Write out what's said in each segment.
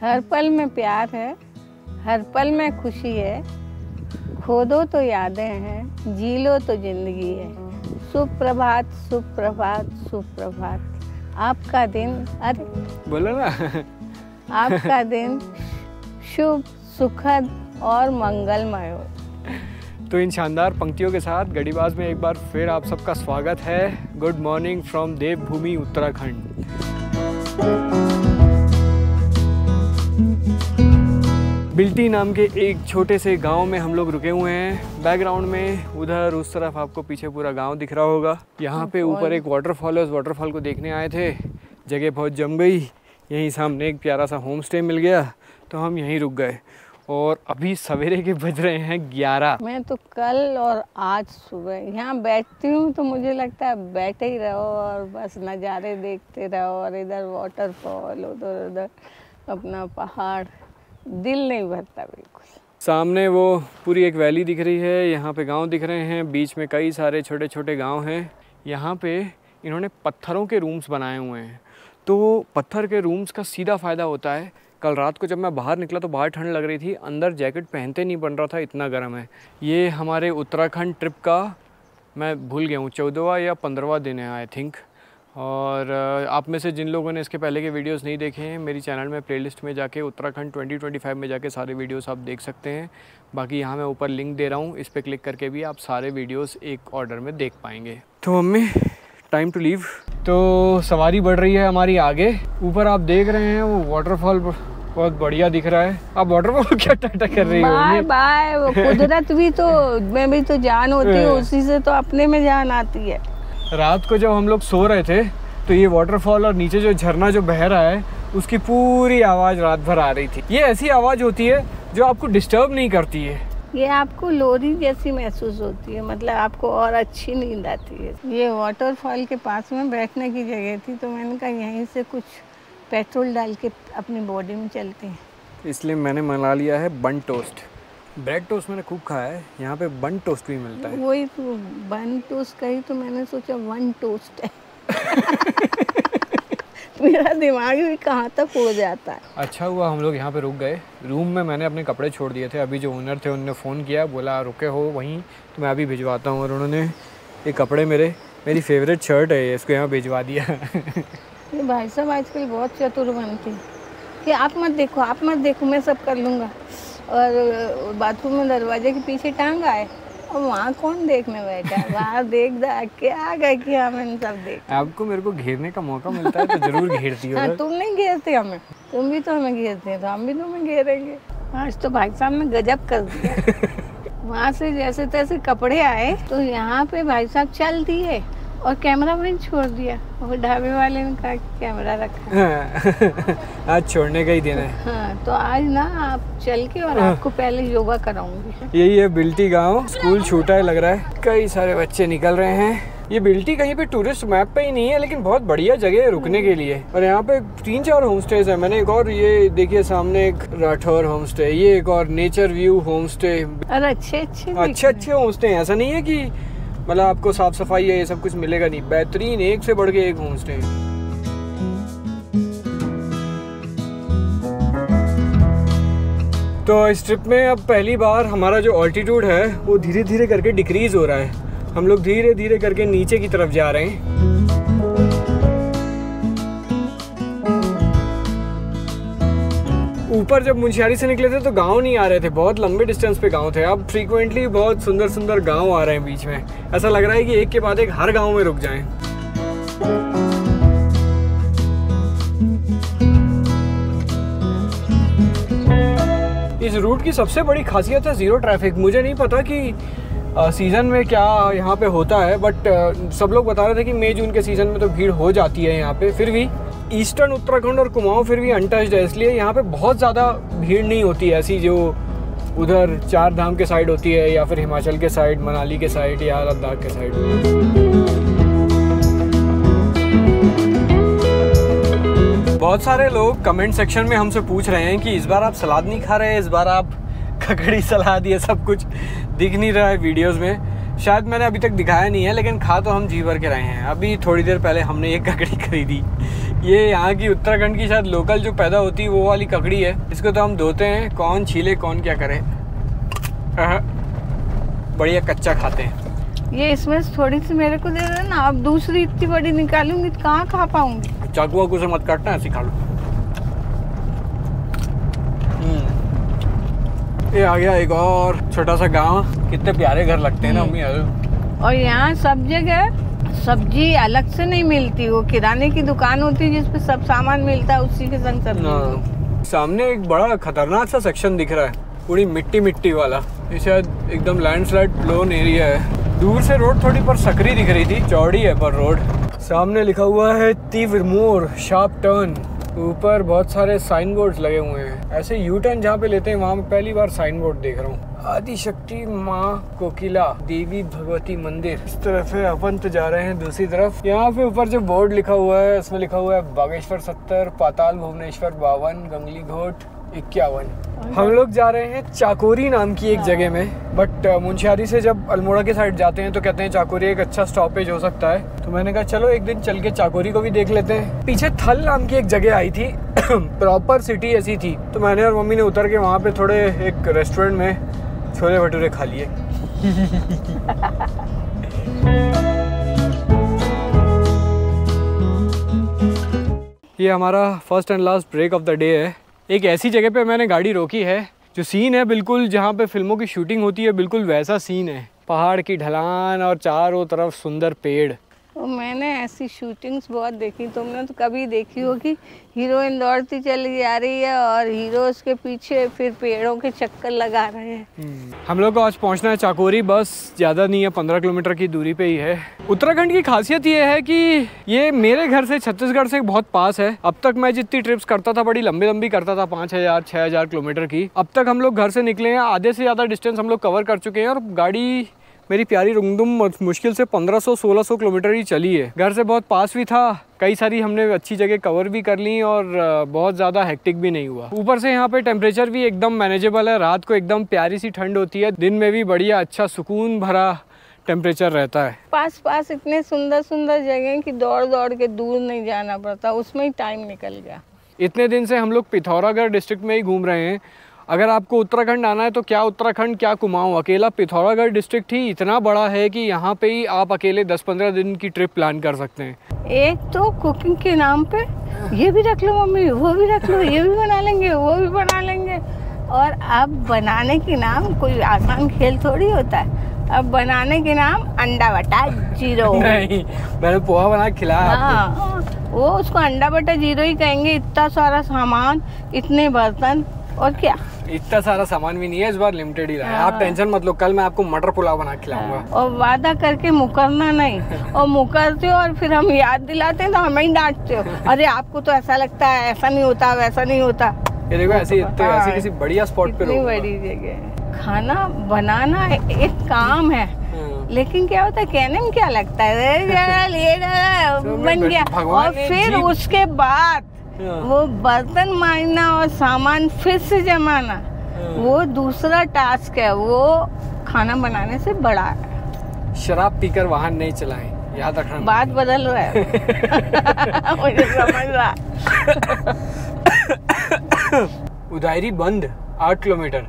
हर पल में प्यार है, हर पल में खुशी है, खो दो तो यादें हैं, जी लो तो जिंदगी है। सुप्रभात सुप्रभात सुप्रभात। आपका दिन, अरे बोलो ना। आपका दिन शुभ, सुखद और मंगलमय हो। तो इन शानदार पंक्तियों के साथ गढ़ीबाज में एक बार फिर आप सबका स्वागत है। गुड मॉर्निंग फ्रॉम देवभूमि उत्तराखंड। बिल्टी नाम के एक छोटे से गांव में हम लोग रुके हुए हैं। बैकग्राउंड में उधर उस तरफ आपको पीछे पूरा गांव दिख रहा होगा। यहाँ पे ऊपर एक वाटरफॉल है, उस वाटरफॉल को देखने आए थे। जगह बहुत जम गई, यहीं सामने एक प्यारा सा होम स्टे मिल गया तो हम यहीं रुक गए। और अभी सवेरे के बज रहे हैं 11। मैं तो कल और आज सुबह यहाँ बैठती हूँ तो मुझे लगता है बैठे ही रहो और बस नज़ारे देखते रहो, और इधर वाटरफॉल, उधर उधर अपना पहाड़, दिल नहीं भरता बिल्कुल। सामने वो पूरी एक वैली दिख रही है, यहाँ पे गांव दिख रहे हैं, बीच में कई सारे छोटे छोटे गांव हैं। यहाँ पे इन्होंने पत्थरों के रूम्स बनाए हुए हैं। तो पत्थर के रूम्स का सीधा फ़ायदा होता है, कल रात को जब मैं बाहर निकला तो बाहर ठंड लग रही थी, अंदर जैकेट पहनते नहीं बन रहा था, इतना गर्म है। ये हमारे उत्तराखंड ट्रिप का मैं भूल गया हूँ 14वां या 15वां दिन है आई थिंक। और आप में से जिन लोगों ने इसके पहले के वीडियोस नहीं देखे हैं, मेरी चैनल में प्लेलिस्ट में जाके उत्तराखंड 2025 में जाके सारे वीडियोस आप देख सकते हैं। बाकी यहाँ मैं ऊपर लिंक दे रहा हूँ, इस पर क्लिक करके भी आप सारे वीडियोस एक ऑर्डर में देख पाएंगे। तो मम्मी टाइम टू लीव। तो सवारी बढ़ रही है हमारी आगे। ऊपर आप देख रहे हैं वो वाटरफॉल बहुत बढ़िया दिख रहा है। आप वाटरफॉल क्या टाटा कर रही हो? Bye bye. वो कुदरत भी तो में भी तो जान होती है, उसी से तो अपने में जान आती है। रात को जब हम लोग सो रहे थे तो ये वाटरफॉल और नीचे जो झरना जो बह रहा है उसकी पूरी आवाज़ रात भर आ रही थी। ये ऐसी आवाज़ होती है जो आपको डिस्टर्ब नहीं करती है। ये आपको लोरी जैसी महसूस होती है, मतलब आपको और अच्छी नींद आती है। ये वाटरफॉल के पास में बैठने की जगह थी तो मैंने कहा यहीं से कुछ पेट्रोल डाल के अपनी बॉडी में चलते हैं, इसलिए मैंने मंगा लिया है बन टोस्ट। ब्रेड टोस्ट मैंने खूब खाया है, यहाँ पे बन टोस्ट भी मिलता है। वही तो बन टोस्ट कही तो मैंने सोचा वन टोस्ट है। मेरा दिमाग भी कहाँ तक हो जाता है। अच्छा हुआ हम लोग यहाँ पे रुक गए। रूम में मैंने अपने कपड़े छोड़ दिए थे, अभी जो ओनर थे उन्होंने फ़ोन किया, बोला रुके हो वहीं तो मैं अभी भिजवाता हूँ। और उन्होंने ये कपड़े मेरी फेवरेट शर्ट है, इसको यहाँ भिजवा दिया। ये भाई साहब आजकल बहुत चतुर बनते हैं कि आप मत देखो मैं सब कर लूँगा। और बाथरूम में दरवाजे के पीछे टांग आए और वहाँ कौन देखने बैठा है, बाहर देख के आ गए कि हमें सब देख। आपको मेरे को घेरने का मौका मिलता है तो जरूर घेरती हो। हाँ, तुम नहीं घेरते हमें, तुम भी तो हमें घेरते हैं तो हम भी तुम्हें घेरेंगे। आज तो भाई साहब ने गजब कर दिया। वहाँ से जैसे तैसे कपड़े आए तो यहाँ पे भाई साहब चल दिए और कैमरा भी छोड़ दिया। और ढाबे वाले ने कहा कि कैमरा रखा। आज छोड़ने का ही दिन है। हाँ, तो आज ना आप चल के और आपको पहले योगा कराऊंगी। यही है बिल्टी गांव। स्कूल छूटा है लग रहा है, कई सारे बच्चे निकल रहे हैं। ये बिल्टी कहीं पे टूरिस्ट मैप पे ही नहीं है, लेकिन बहुत बढ़िया जगह है रुकने के लिए। और यहाँ पे 3-4 होम स्टेज है। मैंने एक और, ये देखिए सामने एक राठौर होम स्टे, ये एक और नेचर व्यू होम स्टे। और अच्छे होम स्टे हैं। ऐसा नहीं है कि मतलब आपको साफ सफाई है ये सब कुछ मिलेगा नहीं, बेहतरीन एक से बढ़ के एक होम स्टे। तो इस ट्रिप में अब पहली बार हमारा जो ऑल्टीट्यूड है वो धीरे धीरे करके डिक्रीज हो रहा है। हम लोग धीरे धीरे करके नीचे की तरफ जा रहे हैं। ऊपर जब मुंशियारी से निकले थे तो गांव नहीं आ रहे थे, बहुत लंबे डिस्टेंस पे गांव थे। अब फ्रीक्वेंटली बहुत सुंदर सुंदर गांव आ रहे हैं बीच में। ऐसा लग रहा है कि एक के बाद एक हर गांव में रुक जाएं। इस रूट की सबसे बड़ी खासियत है जीरो ट्रैफिक। मुझे नहीं पता कि सीज़न में क्या यहाँ पे होता है, बट सब लोग बता रहे थे कि मई जून के सीज़न में तो भीड़ हो जाती है यहाँ पे। फिर भी ईस्टर्न उत्तराखंड और कुमाऊं फिर भी अनटच्ड है, इसलिए यहाँ पे बहुत ज़्यादा भीड़ नहीं होती है ऐसी जो उधर 4 धाम के साइड होती है, या फिर हिमाचल के साइड, मनाली के साइड या लद्दाख के साइड। बहुत सारे लोग कमेंट सेक्शन में हमसे पूछ रहे हैं कि इस बार आप सलाद नहीं खा रहे, इस बार आप खकड़ी सलाद ये सब कुछ दिख नहीं रहा है वीडियोस में। शायद मैंने अभी तक दिखाया नहीं है, लेकिन खा तो हम जी भर के रहे हैं। अभी थोड़ी देर पहले हमने एक ककड़ी खरीदी ये यहाँ की उत्तराखंड की शायद लोकल जो पैदा होती है वो वाली ककड़ी है। इसको तो हम धोते हैं, कौन छीले कौन क्या करे, बढ़िया कच्चा खाते हैं। ये इसमें थोड़ी सी मेरे को दे देना, अब दूसरी इतनी बड़ी निकालूंगी तो कहाँ खा पाऊंगी। चाकू वाकू से मत काटना, ऐसे खा लो। ये आ गया एक और छोटा सा गांव। कितने प्यारे घर लगते हैं ना मम्मी। और यहाँ सब जगह सब्जी अलग से नहीं मिलती, वो किराने की दुकान होती है जिसपे सब सामान मिलता है, उसी के संग सब्जी। सामने एक बड़ा खतरनाक सा सेक्शन दिख रहा है, पूरी मिट्टी मिट्टी वाला। ये शायद एकदम लैंडस्लाइड प्रोन एरिया है। दूर से रोड थोड़ी पर सकरी दिख रही थी, चौड़ी है पर रोड। सामने लिखा हुआ है तीव्रमोर शार्प टर्न। ऊपर बहुत सारे साइन बोर्ड्स लगे हुए हैं। ऐसे यू टर्न जहाँ पे लेते हैं वहाँ मैं पहली बार साइन बोर्ड देख रहा हूँ। आदिशक्ति माँ कोकिला देवी भगवती मंदिर इस तरफ है, अपन तो जा रहे हैं दूसरी तरफ। यहाँ पे ऊपर जो बोर्ड लिखा हुआ है उसमें लिखा हुआ है बागेश्वर 70, पाताल भुवनेश्वर 52, गंगली घोट 51। हम लोग जा रहे हैं चाकोरी नाम की एक जगह में, बट मुंशियारी से जब अल्मोड़ा के साइड जाते हैं तो कहते हैं चाकोरी एक अच्छा स्टॉपेज हो सकता है। तो मैंने कहा चलो एक दिन चल के चाकोरी को भी देख लेते हैं। पीछे थल नाम की एक जगह आई थी प्रॉपर सिटी ऐसी थी, तो मैंने और मम्मी ने उतर के वहाँ पे थोड़े एक रेस्टोरेंट में छोले भटूरे खा लिए। ये हमारा first and last break of the day है। एक ऐसी जगह पे मैंने गाड़ी रोकी है, जो सीन है बिल्कुल जहाँ पे फिल्मों की शूटिंग होती है, बिल्कुल वैसा सीन है। पहाड़ की ढलान और चारों तरफ सुंदर पेड़। तो मैंने ऐसी शूटिंग्स बहुत देखी, तुमने तो कभी देखी होगी, हीरोइन दौड़ती चली जा रही है और हीरो उसके पीछे फिर पेड़ों के चक्कर लगा रहे हैं। हम लोग को आज पहुंचना है चाकोरी, बस ज़्यादा नहीं है, 15 किलोमीटर की दूरी पे ही है। उत्तराखंड की खासियत ये है कि ये मेरे घर से छत्तीसगढ़ से बहुत पास है। अब तक मैं जितनी ट्रिप्स करता था बड़ी लंबी लंबी करता था, 5000 6000 किलोमीटर की। अब तक हम लोग घर से निकले हैं, आधे से ज़्यादा डिस्टेंस हम लोग कवर कर चुके हैं और गाड़ी मेरी प्यारी रुंगदुम मुश्किल से 1500-1600 किलोमीटर ही चली है। घर से बहुत पास भी था, कई सारी हमने अच्छी जगह कवर भी कर ली और बहुत ज़्यादा हेक्टिक भी नहीं हुआ। ऊपर से यहाँ पे टेम्परेचर भी एकदम मैनेजेबल है, रात को एकदम प्यारी सी ठंड होती है, दिन में भी बढ़िया अच्छा सुकून भरा टेम्परेचर रहता है। पास पास इतने सुंदर सुंदर जगह कि दौड़ दौड़ के दूर नहीं जाना पड़ता, उसमें ही टाइम निकल गया। इतने दिन से हम लोग पिथौरागढ़ डिस्ट्रिक्ट में ही घूम रहे हैं। अगर आपको उत्तराखंड आना है तो क्या उत्तराखंड क्या कुमाऊँ, अकेला पिथौरागढ़ डिस्ट्रिक्ट ही इतना बड़ा है कि यहाँ पे ही आप अकेले 10-15 दिन की ट्रिप प्लान कर सकते हैं। एक तो कुकिंग के नाम पे ये भी रख लो मम्मी, वो भी रख लो, ये भी बना लेंगे, वो भी बना लेंगे। और अब बनाने के नाम कोई आसान खेल थोड़ी होता है। अब बनाने के नाम अंडा बटा जीरो। नहीं, मैंने पोहा बना के खिलाया। हाँ, वो उसको अंडा बटा जीरो ही कहेंगे। इतना सारा सामान, इतने बर्तन, और क्या इतना सारा सामान भी नहीं है, इस बार लिमिटेड ही रहा है। आप टेंशन मत लो, कल मैं आपको मटर पुलाव बना के खिलाऊंगा। और वादा करके मुकरना नहीं, और मुकरते हो और फिर हम याद दिलाते हैं तो हमें ही डांटते हो, अरे आपको तो ऐसा लगता है, ऐसा नहीं होता, वैसा नहीं होता। ये देखो ऐसे किसी बढ़िया स्पॉट पे इतनी बड़ी जगह खाना बनाना एक काम है, लेकिन क्या होता है कहने में क्या लगता है, बन गया। और फिर उसके बाद वो बर्तन मांजना और सामान फिर से जमाना, वो दूसरा टास्क है, वो खाना बनाने से बड़ा है। शराब पीकर वाहन नहीं चलाएं, याद रखना। बात बदल रहा है। मुझे समझ रहा। उदायरी बंद 8 किलोमीटर,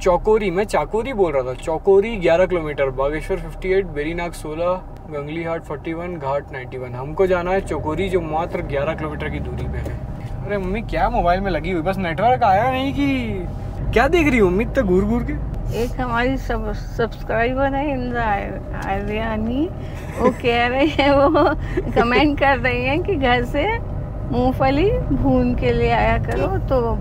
चौकोरी, मैं चाकोरी बोल रहा था, चौकोरी 11 किलोमीटर, बागेश्वर 58, बेरीनाग 16, गंगली हाट 41, घाट 91। हमको जाना है चौकोरी जो मात्र 11 किलोमीटर की दूरी पे है। अरे मम्मी क्या मोबाइल में लगी हुई, बस नेटवर्क आया नहीं कि क्या देख रही हो मम्मी इतना घूर घूर के? एक हमारी सब्सक्राइबर है इंद्रा आर्यानी, वो कह रही है, वो कमेंट कर रही है कि घर से मूंगफली भून के ले आया करो तो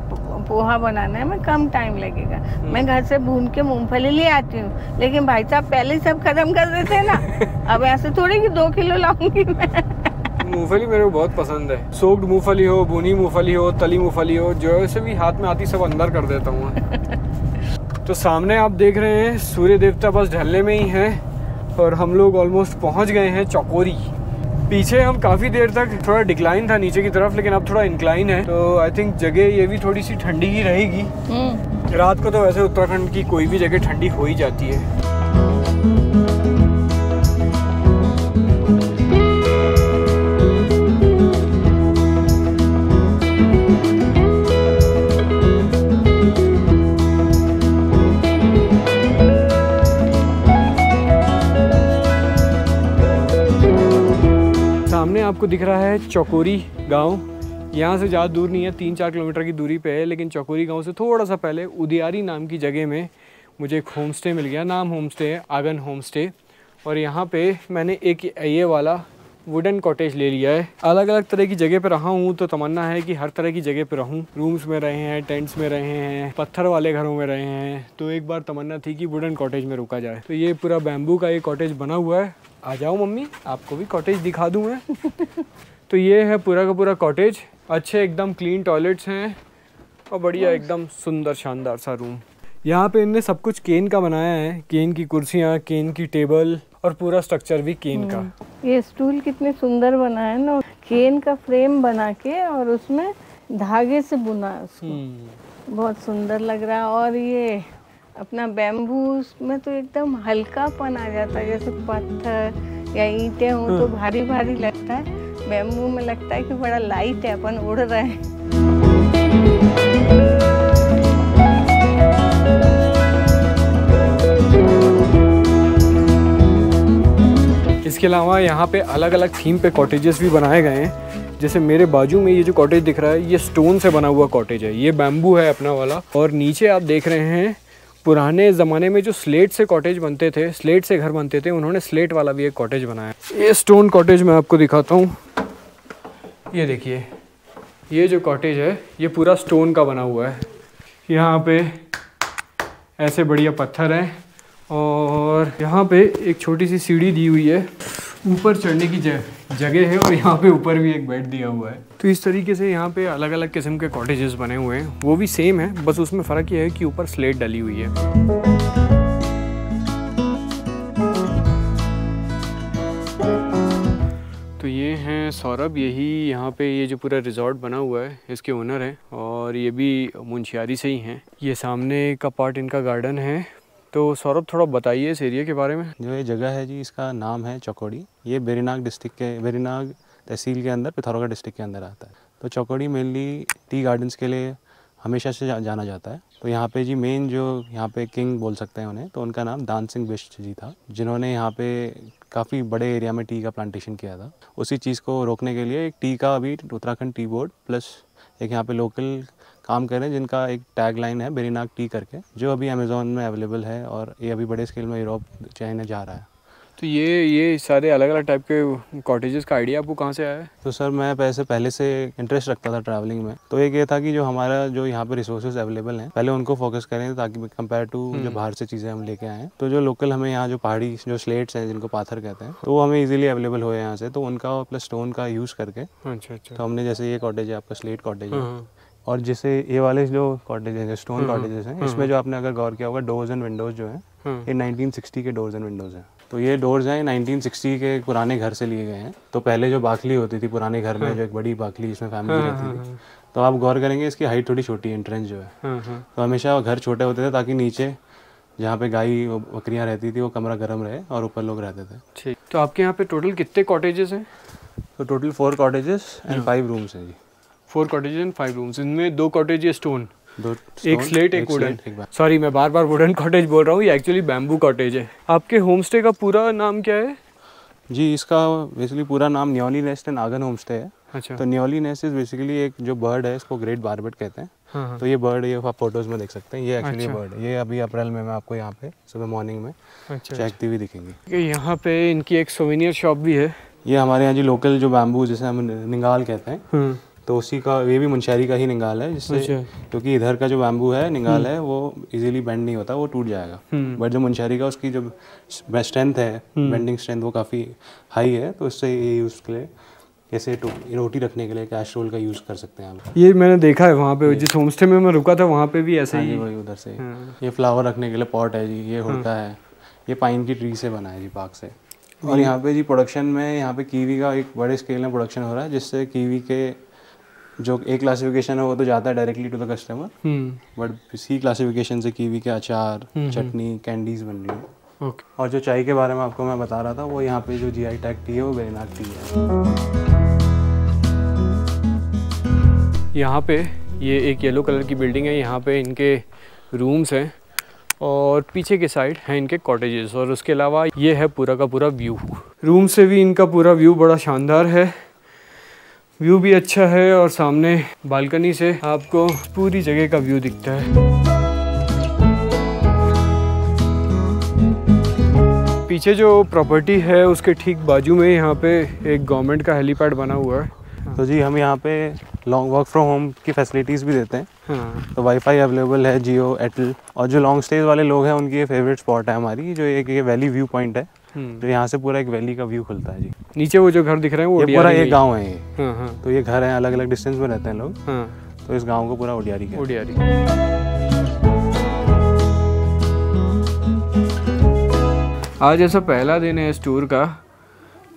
पोहा बनाने में कम टाइम लगेगा। मैं घर से भून के मूंगफली ले आती हूँ, लेकिन भाई साहब पहले ही सब खत्म कर देते हैं ना। अब ऐसे थोड़ी कि 2 किलो लाऊंगी मैं। मूंगफली मेरे को बहुत पसंद है, सोक्ड मूंगफली हो, भुनी मूंगफली हो, तली मूंगफली हो, जो से भी हाथ में आती सब अंदर कर देता हूँ। तो सामने आप देख रहे हैं सूर्य देवता बस ढलने में ही हैं और हम लोग ऑलमोस्ट पहुँच गए हैं चौकोरी। पीछे हम काफ़ी देर तक थोड़ा डिक्लाइन था नीचे की तरफ, लेकिन अब थोड़ा इंक्लाइन है, तो आई थिंक जगह ये भी थोड़ी सी ठंडी ही रहेगी। रात को तो वैसे उत्तराखंड की कोई भी जगह ठंडी हो ही जाती है। आपको दिख रहा है चौकोरी गांव। यहाँ से ज़्यादा दूर नहीं है, 3-4 किलोमीटर की दूरी पे है, लेकिन चौकोरी गांव से थोड़ा सा पहले उदियारी नाम की जगह में मुझे एक होम स्टे मिल गया। नाम होम स्टे है आगन होम स्टे। और यहाँ पे मैंने एक ये वाला वुडन कॉटेज ले लिया है। अलग अलग तरह की जगह पे रहा हूँ तो तमन्ना है कि हर तरह की जगह पे रहूँ। रूम्स में रहे हैं, टेंट्स में रहे हैं, पत्थर वाले घरों में रहे हैं, तो एक बार तमन्ना थी कि वुडन कॉटेज में रुका जाए। तो ये पूरा बैम्बू का ये कॉटेज बना हुआ है। आ जाओ मम्मी, आपको भी कॉटेज दिखा दूँ मैं। तो ये है पूरा का पूरा कॉटेज। अच्छे एकदम क्लीन टॉयलेट्स हैं और बढ़िया एकदम सुंदर शानदार सा रूम। यहाँ पे इनने सब कुछ केन का बनाया है। केन की कुर्सियाँ, केन की टेबल और पूरा स्ट्रक्चर भी केन का। ये स्टूल कितने सुंदर बना है ना, केन का फ्रेम बना के और उसमें धागे से बुना है उसको। बहुत सुंदर लग रहा है। और ये अपना बैम्बू में तो एकदम हल्कापन आ जाता है, जैसे पत्थर या ईंटें हो तो भारी भारी लगता है, बैम्बू में लगता है कि बड़ा लाइट है, अपन उड़ रहे हैं। इसके अलावा यहाँ पे अलग अलग थीम पे कॉटेजेस भी बनाए गए हैं। जैसे मेरे बाजू में ये जो कॉटेज दिख रहा है ये स्टोन से बना हुआ कॉटेज है, ये बैम्बू है अपना वाला। और नीचे आप देख रहे हैं पुराने ज़माने में जो स्लेट से कॉटेज बनते थे, स्लेट से घर बनते थे, उन्होंने स्लेट वाला भी एक कॉटेज बनाया। ये स्टोन कॉटेज मैं आपको दिखाता हूँ। ये देखिए, ये जो कॉटेज है ये पूरा स्टोन का बना हुआ है। यहाँ पे ऐसे बढ़िया पत्थर हैं और यहाँ पे एक छोटी सी सीढ़ी दी हुई है, ऊपर चढ़ने की जगह है और यहाँ पे ऊपर भी एक बेड दिया हुआ है। तो इस तरीके से यहाँ पे अलग अलग किस्म के कॉटेजेस बने हुए हैं। वो भी सेम है, बस उसमें फ़र्क ये है कि ऊपर स्लेट डली हुई है। तो ये हैं सौरभ, यही यहाँ पे ये जो पूरा रिजॉर्ट बना हुआ है इसके ओनर हैं और ये भी मुंशियारी से ही हैं। ये सामने का पार्ट इनका गार्डन है। तो सौरभ थोड़ा बताइए इस एरिया के बारे में। जो ये जगह है जी, इसका नाम है चौकोड़ी। ये वेरीनाग डिस्ट्रिक्ट के, वेरीनाग तहसील के अंदर पिथौरागढ़ डिस्ट्रिक्ट के अंदर आता है। तो चौकोड़ी मेनली टी गार्डन्स के लिए हमेशा से जाना जाता है। तो यहाँ पे जी मेन जो यहाँ पे किंग बोल सकते हैं उन्हें, तो उनका नाम दान सिंह बिष्ट जी था, जिन्होंने यहाँ पे काफ़ी बड़े एरिया में टी का प्लांटेशन किया था। उसी चीज़ को रोकने के लिए एक टी का अभी उत्तराखंड टी बोर्ड प्लस एक यहाँ पे लोकल काम कर रहे हैं, जिनका एक टैग लाइन है वेरीनाग टी करके, जो अभी अमेज़ॉन में अवेलेबल है और ये अभी बड़े स्केल में यूरोप चाइना जा रहा है। तो ये सारे अलग अलग टाइप के कॉटेजेस का आइडिया आपको कहाँ से आया है? तो सर मैं पहले से इंटरेस्ट रखता था ट्रैवलिंग में। तो एक ये था कि जो हमारा जो यहाँ पे रिसोर्सेज अवेलेबल हैं पहले उनको फोकस करें, ताकि कंपेयर टू जो बाहर से चीज़ें हम लेके आए हैं, तो जो लोकल हमें यहाँ जो पहाड़ी जो स्लेट्स हैं जिनको पाथर कहते हैं, तो वो हमें इजीली अवेलेबल हो यहाँ से, तो उनका प्लस स्टोन का यूज़ करके तो हमने जैसे ये कॉटेज है आपका स्लेट कॉटेज है, और जैसे ये वाले जो कॉटेजेस हैं स्टोन कॉटेजेस हैं, इसमें जो आपने अगर गौर किया होगा डोर्स एंड विंडोज़ जो हैं ये 1960 के डोर्स एंड विंडोज़ हैं। तो ये डोर्स हैं 1960 के पुराने घर से लिए गए हैं। तो पहले जो बाखली होती थी पुराने घर में, जो एक बड़ी बाखली जिसमें फैमिली रहती थी, तो आप गौर करेंगे इसकी हाइट थोड़ी छोटी है, एंट्रेंस जो है। तो हमेशा घर छोटे होते थे ताकि नीचे जहाँ पे गाय बकरियाँ रहती थी वो कमरा गर्म रहे और ऊपर लोग रहते थे। ठीक, तो आपके यहाँ पे टोटल कितने कॉटेजेस हैं? तो टोटल 4 कॉटेजेस एंड 5 रूम्स हैं जी। 4 कॉटेजेस एंड 5 रूम्स। इनमें 2 कॉटेज ये स्टोन, एक स्लेट स्लेट एक वुडन। सॉरी मैं बार बार वुडन कॉटेज बोल रहा हूँ, ये एक्चुअली बैम्बू कॉटेज है। आपके होम स्टे का पूरा नाम क्या है? जी इसका बेसिकली पूरा नाम Nyoli nest and आगन home stay है। अच्छा। तो न्योली नेस्ट इज बेसिकली एक जो बर्ड है, इसको ग्रेट बारबेट कहते हैं। हाँ। तो ये बर्ड ये आप फोटोज में देख सकते हैं, ये एक्चुअली अच्छा। बर्ड ये अभी अप्रैल में मैं आपको यहाँ पे सुबह मॉर्निंग में चहकती हुई दिखेंगी। यहाँ पे इनकी एक सोवेनियर शॉप भी है। ये हमारे यहाँ जी लोकल जो बैम्बू जिसे हम निंगाल कहते हैं, तो उसी का ये भी मुंशियारी का ही निंगाल है, जिससे क्योंकि इधर का जो बैम्बू है निंगाल है वो इजीली बेंड नहीं होता, वो टूट जाएगा। बट जो मुंशियारी का उसकी जो स्ट्रेंथ है, बेंडिंग स्ट्रेंथ वो काफ़ी हाई है, तो इससे ये यूज़ के लिए जैसे रोटी रखने के लिए कैस्ट्रोल का यूज़ कर सकते हैं आप। ये मैंने देखा है वहाँ पे, जिस होम स्टे में मैं रुका था वहाँ पे भी ऐसे ही वही उधर से। ये फ्लावर रखने के लिए पॉट है जी, ये हुड़का है, ये पाइन की ट्री से बना है जी, पार्क से। और यहाँ पे जी प्रोडक्शन में यहाँ पे कीवी का एक बड़े स्केल में प्रोडक्शन हो रहा है, जिससे कीवी के जो ए क्लासिफिकेशन है वो तो जाता है directly to the customer, but see classification से कीवी के अचार, चटनी, कैंडीज बन रही है। और जो चाय के बारे में आपको मैं बता रहा था, वो यहाँ पे जो GI टैग टी है वो वेरीनाग टी है। यहाँ पे ये एक येलो कलर की बिल्डिंग है, यहाँ पे इनके रूम्स हैं और पीछे के साइड हैं इनके कॉटेजेस, और उसके अलावा ये है पूरा का पूरा व्यू। रूम से भी इनका पूरा व्यू बड़ा शानदार है व्यू भी अच्छा है और सामने बालकनी से आपको पूरी जगह का व्यू दिखता है। पीछे जो प्रॉपर्टी है उसके ठीक बाजू में यहाँ पे एक गवर्नमेंट का हेलीपैड बना हुआ है। तो जी हम यहाँ पे लॉन्ग वर्क फ्रॉम होम की फैसिलिटीज़ भी देते हैं। हाँ। तो वाईफाई अवेलेबल है, जियो, एयरटेल, और जो लॉन्ग स्टेज वाले लोग हैं उनकी ये फेवरेट स्पॉट है हमारी, जो एक ये वैली व्यू पॉइंट है। तो यहाँ से पूरा एक वैली का व्यू खुलता है जी। नीचे वो जो घर दिख रहे हैं वो ये पूरा एक गाँव है ये। हाँ हाँ। तो ये घर है, अलग अलग डिस्टेंस में रहते हैं लोग। हाँ। तो इस गाँव को पूरा ओडियारी कहते हैं। ओडियारी। आज ऐसा पहला दिन है इस टूर का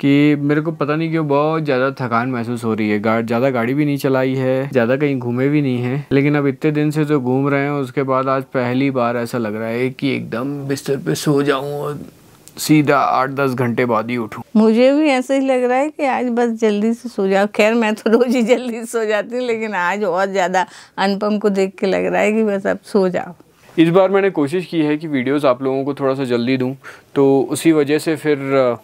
कि मेरे को पता नहीं क्यों बहुत ज़्यादा थकान महसूस हो रही है। ज़्यादा गाड़ी भी नहीं चलाई है, ज़्यादा कहीं घूमे भी नहीं है, लेकिन अब इतने दिन से जो घूम रहे हैं उसके बाद आज पहली बार ऐसा लग रहा है कि एकदम बिस्तर पे सो जाऊं और सीधा 8-10 घंटे बाद ही उठूं। मुझे भी ऐसे ही लग रहा है कि आज बस जल्दी से सो जाओ। खैर मैं तो रोज ही जल्दी सो जाती हूँ, लेकिन आज और ज़्यादा अनुपम को देख के लग रहा है कि बस अब सो जाओ। इस बार मैंने कोशिश की है कि वीडियोस आप लोगों को थोड़ा सा जल्दी दूं, तो उसी वजह से फिर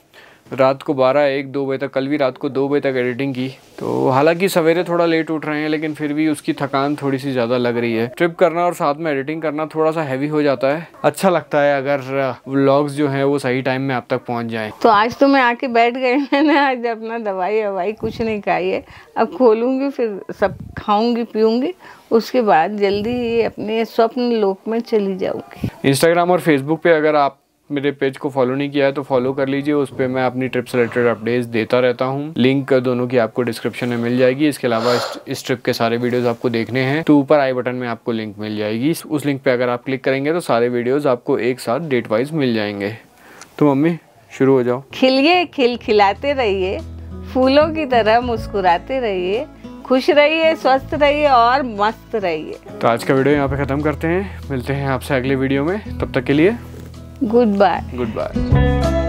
रात को 12-1-2 बजे तक, कल भी रात को 2 बजे तक एडिटिंग की। तो हालांकि सवेरे थोड़ा लेट उठ रहे हैं, लेकिन फिर भी उसकी थकान थोड़ी सी ज़्यादा लग रही है। ट्रिप करना और साथ में एडिटिंग करना थोड़ा सा हैवी हो जाता है। अच्छा लगता है अगर व्लॉग्स जो हैं वो सही टाइम में आप तक पहुंच जाएं। तो आज तो मैं आके बैठ गई, मैंने आज अपना दवाई कुछ नहीं खाई है। अब खोलूँगी, फिर सब खाऊँगी पीऊँगी, उसके बाद जल्दी अपने स्वप्न लोक में चली जाऊँगी। इंस्टाग्राम और फेसबुक पे अगर आप मेरे पेज को फॉलो नहीं किया है तो फॉलो कर लीजिए। उस पर मैं अपनी ट्रिप से रिलेटेड अपडेट्स देता रहता हूँ। लिंक दोनों की आपको डिस्क्रिप्शन में मिल जाएगी। इसके अलावा इस ट्रिप के सारे वीडियोस आपको देखने हैं तो ऊपर आई बटन में आपको लिंक मिल जाएगी। उस लिंक पे अगर आप क्लिक करेंगे तो सारे वीडियोस आपको एक साथ डेट वाइज मिल जाएंगे। तो मम्मी शुरू हो जाओ। खिलिए, खिलखिलाते रहिए, फूलों की तरह मुस्कुराते रहिए, खुश रहिए, स्वस्थ रहिए और मस्त रहिए। तो आज का वीडियो यहाँ पे ख़त्म करते हैं। मिलते हैं आपसे अगले वीडियो में। तब तक के लिए गुड बाय। Good bye.